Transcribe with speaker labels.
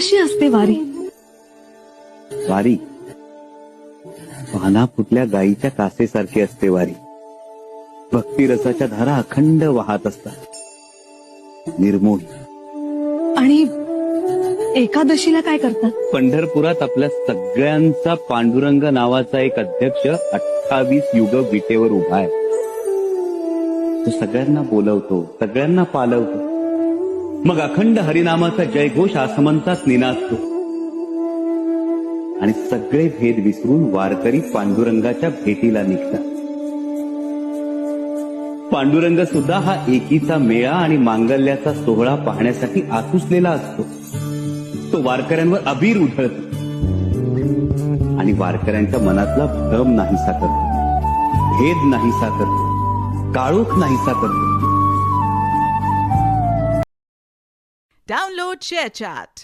Speaker 1: कशी असते वारी?
Speaker 2: वारी पाना फुटल्या गायीच्या कासेसारखी असते वारी. भक्तिरसाच्या धारा अखंड वाहत असतात, निर्मोही.
Speaker 1: आणि एकादशीला काय करतात?
Speaker 2: पंढरपुरात आपल्या सगळ्यांचा पांडुरंग नावाचा एक अध्यक्ष 28 युग विटेवर उभा आहे. तो सगळ्यांना बोलवतो, सगळ्यांना पालवतो. मग अखंड हरिनामाचा जयघोष आसमंतात निनादतो आणि सगळे भेद विसरून वारकरी पांडुरंगाच्या भेटीला निघतात. पांडुरंग सुद्धा हा एकीचा मेळा आणि मांगल्याचा सोहळा पाहण्यासाठी आतुसलेला असतो. तो वारकऱ्यांवर अबीर उधळतो आणि वारकऱ्यांच्या मनातला भ्रम नाहीसा करतो, भेद नाहीसा करतो, काळोख नाहीसा करतो.
Speaker 3: Download ShareChat.